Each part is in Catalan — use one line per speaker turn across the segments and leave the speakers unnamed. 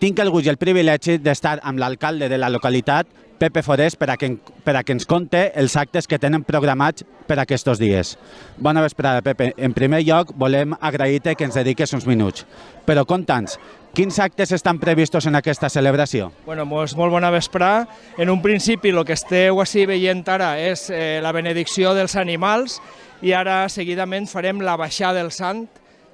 tinc el gust i el privilegi d'estar amb l'alcalde de la localitat, Pepe Forés, per a que ens conte els actes que tenen programats per aquests dies. Bona vesprada, Pepe. En primer lloc, volem agrair-te que ens dediques uns minuts. Però conta'ns, quins actes estan previstos en aquesta celebració?
Bueno, molt bona vesprada. En un principi, el que esteu així veient ara és la benedicció dels animals i ara seguidament farem la baixada del sant,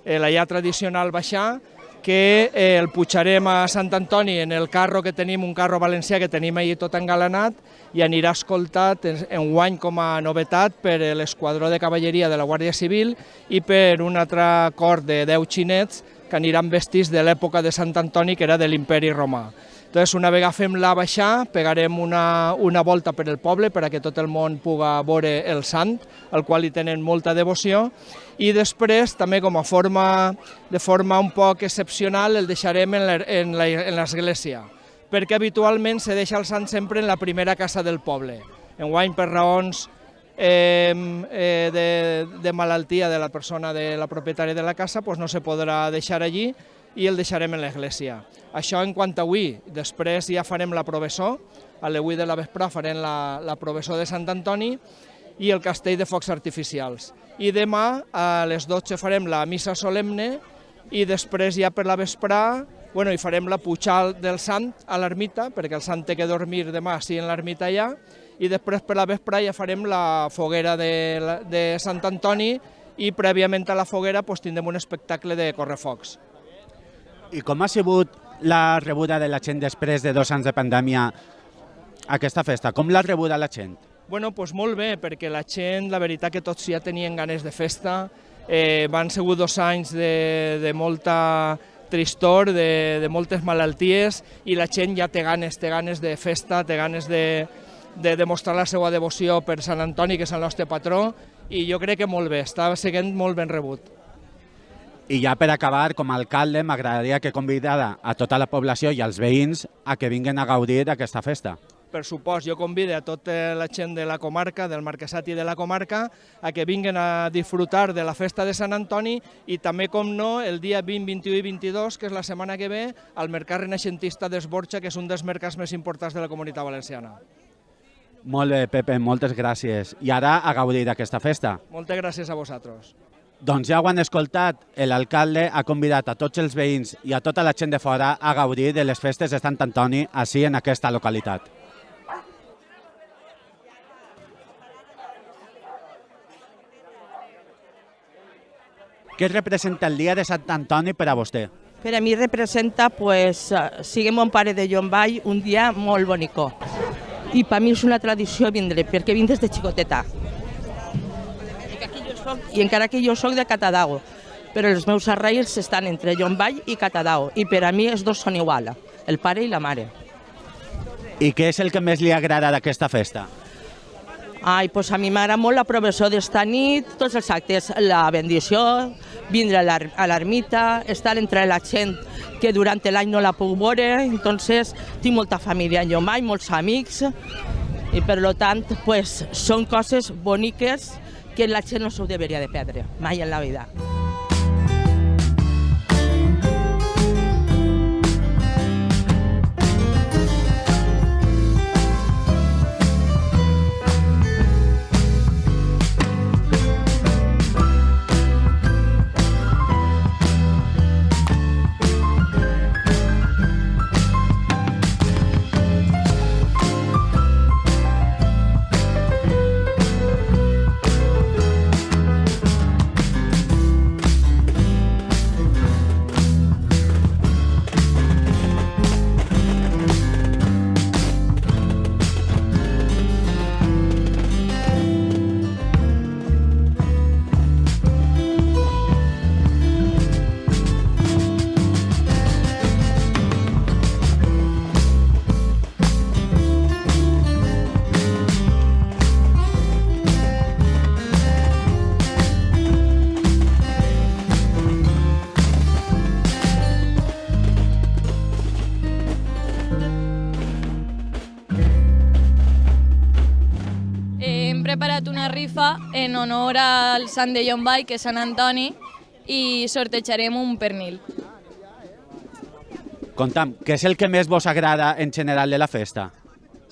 la ja tradicional baixada, que el pujarem a Sant Antoni en el carro que tenim, un carro valencià que tenim allà tot engalanat, i anirà escoltat enguany com a novetat per l'esquadró de cavalleria de la Guàrdia Civil i per un altre cor de 10 xinets que aniran vestits de l'època de Sant Antoni, que era de l'Imperi Romà. Entonces, una vegada fem la baixada, pegarem una volta per el poble perquè tot el món pugui veure el sant, al qual hi tenen molta devoció, i després, també de forma un poc excepcional, el deixarem en l'església, perquè habitualment se deixa el sant sempre en la primera casa del poble. Enguany, per raons de malaltia de la persona, de la propietària de la casa, no se podrà deixar allí i el deixarem en l'església. Això en quant a avui. Després ja farem la provessó, a les 8 de la vesprada farem la provessó de Sant Antoni i el castell de focs artificials. I demà a les 12 farem la missa solemne i després ja per la vesprada hi farem la pujada del sant a l'ermita, perquè el sant té que dormir demà sí en l'ermita allà, i després per la vesprada ja farem la foguera de Sant Antoni i prèviament a la foguera tindrem un espectacle de correfocs.
I com ha sigut la rebuda de la gent després de 2 anys de pandèmia a aquesta festa? Com l'ha rebuda la gent?
Bueno, molt bé, perquè la gent, la veritat que tots ja tenien ganes de festa, van ser 2 anys de molta tristor, de moltes malalties, i la gent ja té ganes de festa, té ganes de demostrar la seva devoció per Sant Antoni, que és el nostre patró, i jo crec que molt bé, està sent molt ben rebut.
I ja per acabar, com a alcalde, m'agradaria que convidara a tota la població i als veïns a que vinguin a gaudir d'aquesta festa.
Per supost, jo convido a tota la gent de la comarca, del Marquesat i de la comarca, a que vinguin a disfrutar de la festa de Sant Antoni i també, com no, el dia 20, 21 i 22, que és la setmana que ve, al Mercat Renaixentista d'Esborja, que és un dels mercats més importants de la Comunitat Valenciana.
Molt bé, Pepe, moltes gràcies. I ara a gaudir d'aquesta festa.
Moltes gràcies a vosaltres.
Doncs ja ho han escoltat, l'alcalde ha convidat a tots els veïns i a tota la gent de fora a gaudir de les festes de Sant Antoni així en aquesta localitat. Què representa el dia de Sant Antoni per a vostè?
Per a mi representa, siguem un pare de Llombai, un dia molt bonico. I per mi és una tradició vindre, perquè vinc des de xicoteta. I encara que jo soc de Catadau, però els meus arrels estan entre Llombai i Catadau, i per a mi els dos són igual, el pare i la mare.
I què és el que més li agrada d'aquesta festa?
A mi m'agrada molt la provessó d'esta nit, tots els actes, la bendició, vindre a l'ermita, estar entre la gent que durant l'any no la puc veure, entonces tinc molta família a Llombai, molts amics, i per tant són coses boniques que la gent no s'ho hauria de perdre, mai en la vida.
preparat una rifa en honor al sant de Llombai, que és Sant Antoni, i sortejarem un pernil.
Contam, què és el que més vos agrada en general de la festa?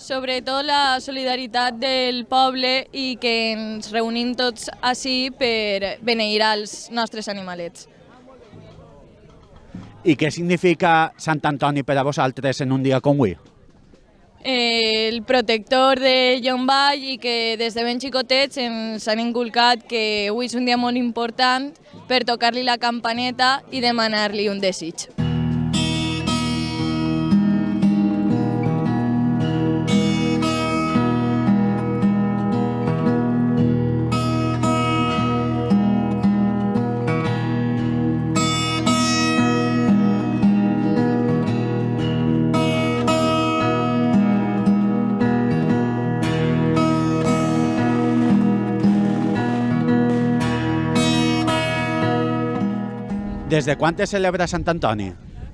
Sobretot la solidaritat del poble i que ens reunim tots així per beneir als nostres animalets.
I què significa Sant Antoni per a vosaltres en un dia com avui?
El protector de Llombai i que des de ben xicotets ens han inculcat que avui és un dia molt important per tocar-li la campaneta i demanar-li un desig.
Des de quan es celebra Sant Antoni?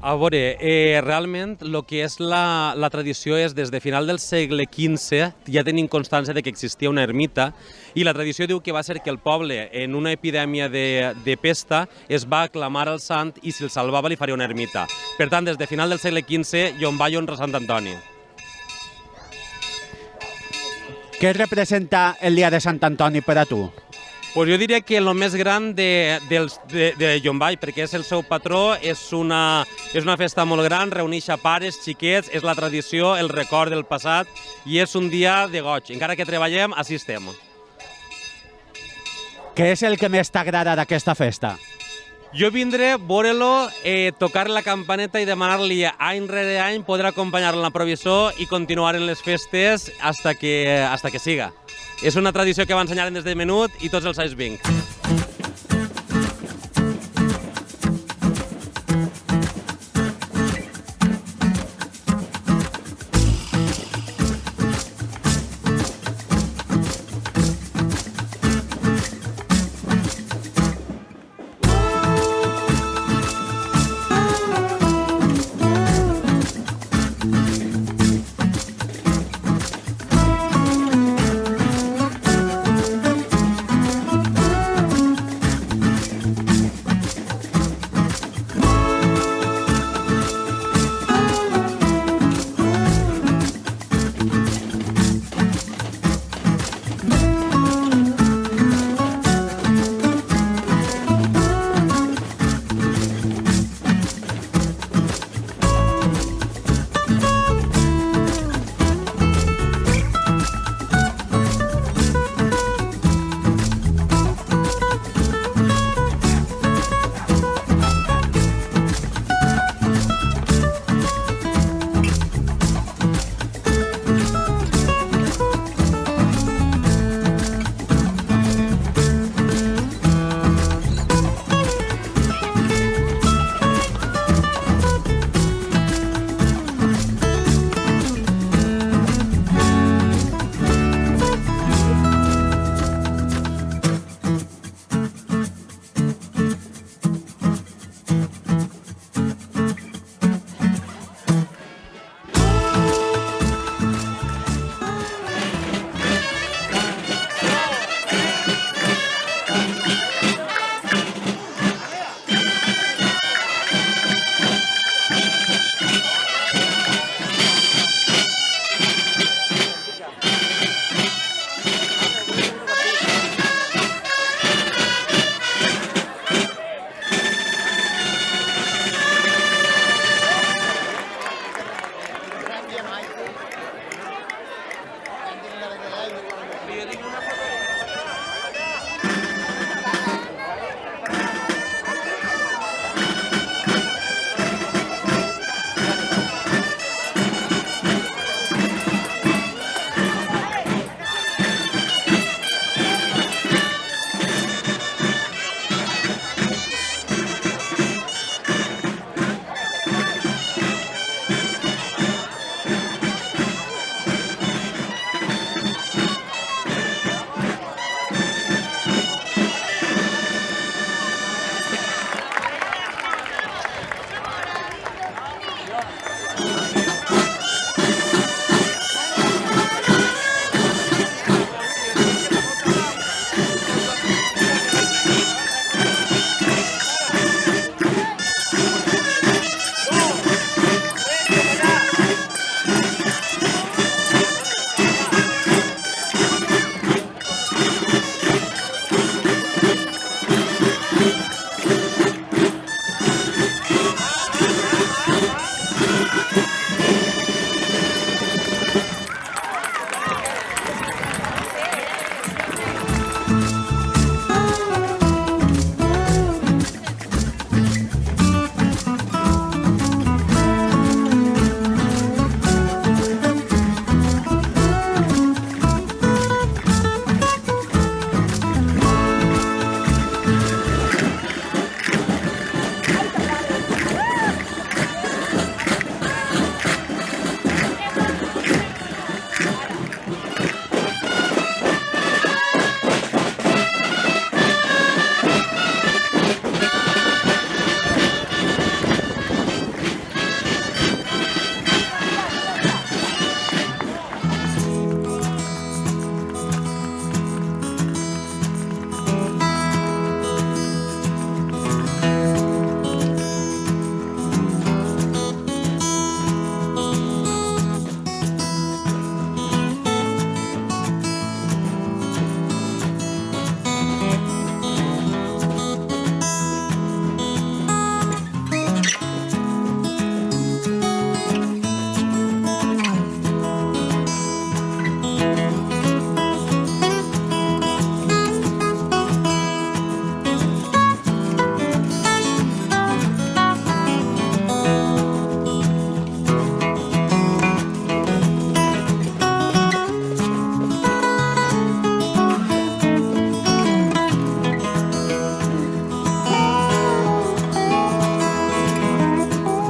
A veure, realment el que és la tradició és des de final del segle XV ja tenim constància de que existia una ermita i la tradició diu que va ser que el poble en una epidèmia de pesta es va aclamar al sant i si el salvava li faria una ermita. Per tant, des de final del segle XV Llombai honra Sant Antoni.
Què representa el dia de Sant Antoni per a tu?
Pues jo diria que el més gran de Llombai, perquè és el seu patró, és una festa molt gran, reuneix pares, xiquets, és la tradició, el record del passat i és un dia de goig. Encara que treballem, així estem.
Què és el que més t'agrada d'aquesta festa?
Jo vindré, veure-lo, tocar la campaneta i demanar-li any rere any poder acompanyar-lo en la provisió i continuar en les festes hasta que siga. És una tradició que m'ensenyaren des de menut i tots els anys vinc.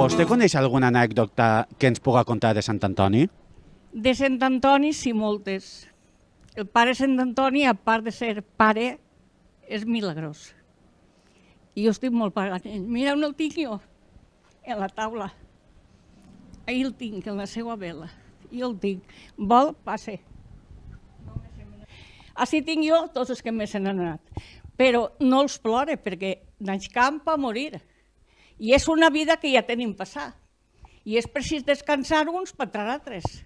Vostè coneix alguna anècdota que ens puga contar de Sant Antoni?
De Sant Antoni, sí, moltes. El pare Sant Antoni, a part de ser pare, és milagrós. I jo estic molt pagant. Mira on el tinc jo, en la taula. Ahí el tinc, en la seva vela. Jo el tinc. Vol, passe. Així tinc jo tots els que més se n'han anat. Però no els plore, perquè naix camp a morir. I és una vida que ja tenim passar. I és precís descansar uns per altres.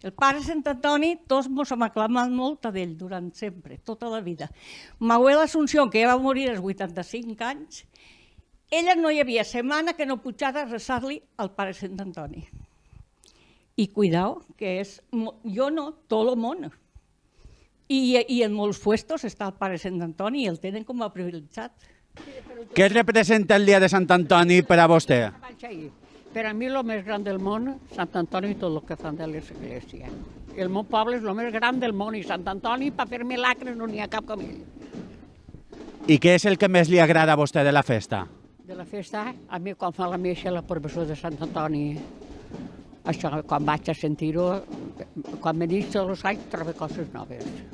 El pare Sant Antoni, tots ens hem aclamat molt d'ell durant sempre, tota la vida. M'abuela Assumpció, que ja va morir als 85 anys, ella no hi havia setmana que no pujara a resar-li al pare Sant Antoni. I cuidao, que és, jo no, tot el món. I en molts puestos està el pare Sant Antoni i el tenen com a privilegiat.
Què representa el dia de Sant Antoni per a vostè?
Per a mi el més gran del món, Sant Antoni i tot el que fan de l'església. El meu poble és el més gran del món i Sant Antoni per fer milagres no n'hi ha cap com ell.
I què és el que més li agrada a vostè de la festa?
De la festa, a mi quan fa la missa la professó de Sant Antoni, això quan vaig a sentir-ho, quan me n'hi tots els anys trobo coses noves.